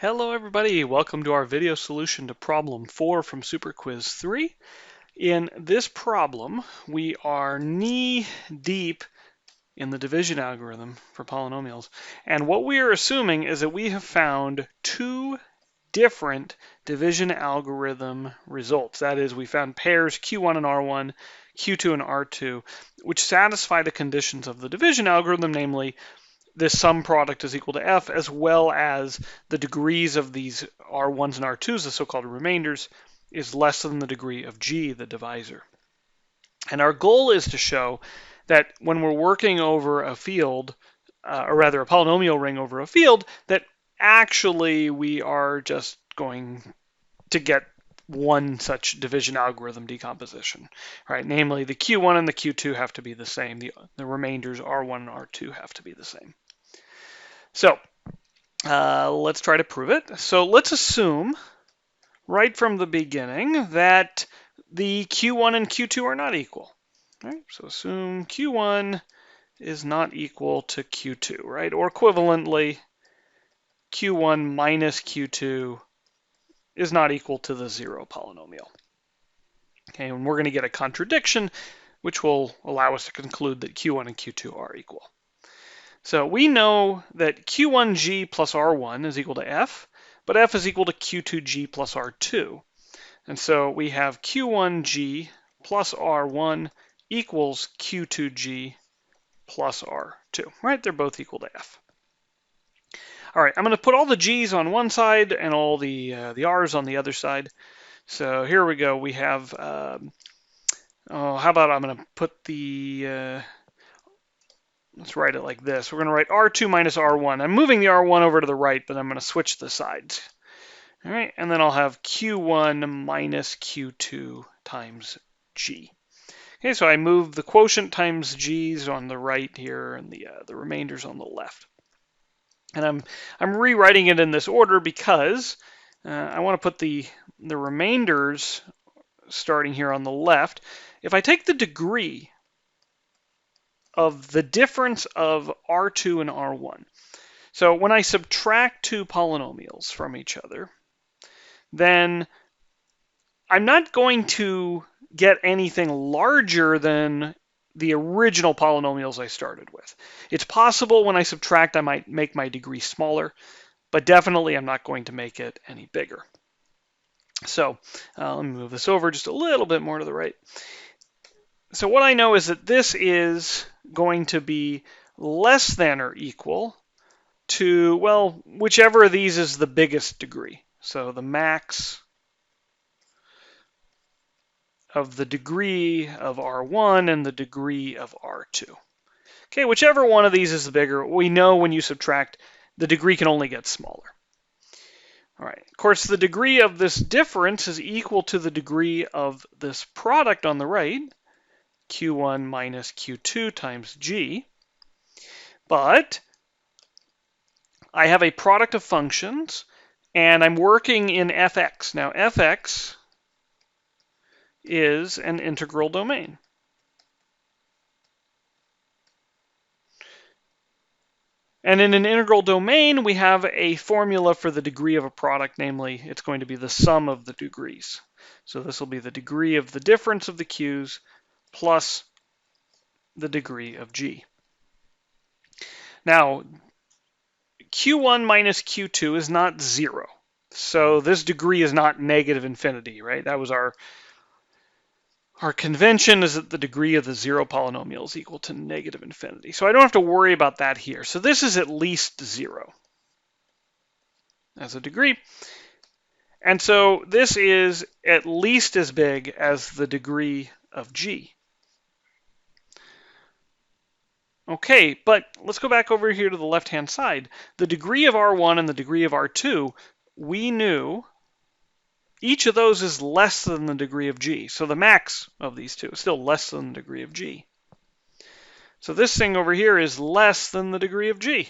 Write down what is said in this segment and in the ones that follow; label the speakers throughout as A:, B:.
A: Hello everybody, welcome to our video solution to problem 4 from Superquiz 3. In this problem, we are knee deep in the division algorithm for polynomials. And what we are assuming is that we have found two different division algorithm results. That is, we found pairs Q1 and R1, Q2 and R2, which satisfy the conditions of the division algorithm, namely this sum product is equal to f, as well as the degrees of these r1s and r2s, the so-called remainders, is less than the degree of g, the divisor. And our goal is to show that when we're working over a field, or rather a polynomial ring over a field, that actually we are just going to get one such division algorithm decomposition, right? Namely, the Q1 and the Q2 have to be the same. The remainders R1 and R2 have to be the same. So let's try to prove it. So let's assume right from the beginning that the Q1 and Q2 are not equal. Right? So assume Q1 is not equal to Q2, right? Or equivalently, Q1 minus Q2 is not equal to the zero polynomial. Okay, and we're going to get a contradiction, which will allow us to conclude that Q1 and Q2 are equal. So we know that Q1g plus R1 is equal to f, but f is equal to Q2g plus R2. And so we have Q1g plus R1 equals Q2g plus R2, right? They're both equal to f. All right, I'm going to put all the g's on one side and all the r's on the other side. So here we go. We have, how about I'm going to put the, let's write it like this. We're going to write R2 minus R1. I'm moving the R1 over to the right, but I'm going to switch the sides. All right, and then I'll have Q1 minus Q2 times G. Okay, so I move the quotient times G's on the right here and the remainders on the left. And I'm rewriting it in this order because I want to put the remainders starting here on the left. If I take the degree of the difference of R2 and R1, so when I subtract two polynomials from each other, then I'm not going to get anything larger than the original polynomials I started with. It's possible when I subtract I might make my degree smaller, but definitely I'm not going to make it any bigger. So let me move this over just a little bit more to the right. So what I know is that this is going to be less than or equal to, well, whichever of these is the biggest degree. So the max of the degree of R1 and the degree of R2. Okay, whichever one of these is the bigger, we know when you subtract, the degree can only get smaller. All right, of course, the degree of this difference is equal to the degree of this product on the right, Q1 minus Q2 times G. But I have a product of functions, and I'm working in fx. Now, fx is an integral domain. And in an integral domain, we have a formula for the degree of a product, namely, it's going to be the sum of the degrees. So this will be the degree of the difference of the q's plus the degree of g. Now, Q1 minus Q2 is not 0. So this degree is not negative infinity, right? That was our convention, is that the degree of the zero polynomial is equal to negative infinity. So I don't have to worry about that here. So this is at least 0 as a degree. And so this is at least as big as the degree of g. Okay, but let's go back over here to the left-hand side. The degree of R1 and the degree of R2, we knew each of those is less than the degree of g. So the max of these two is still less than the degree of g. So this thing over here is less than the degree of g.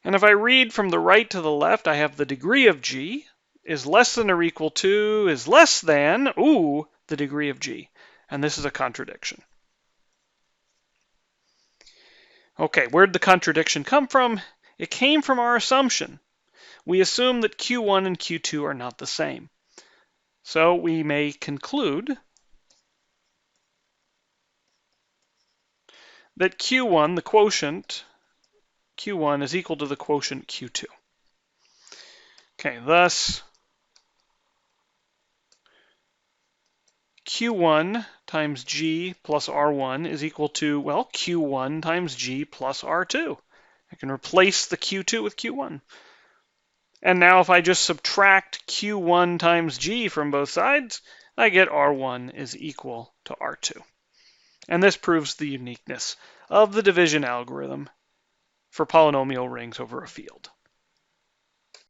A: And if I read from the right to the left, I have the degree of g is less than or equal to is less than, the degree of g. And this is a contradiction. Okay, where did the contradiction come from? It came from our assumption. we assume that Q1 and Q2 are not the same. So we may conclude that Q1, the quotient Q1, is equal to the quotient Q2. Okay, thus Q1 times G plus R1 is equal to, well, Q1 times G plus R2. I can replace the Q2 with Q1. And now if I just subtract Q1 times G from both sides, I get R1 is equal to R2. And this proves the uniqueness of the division algorithm for polynomial rings over a field.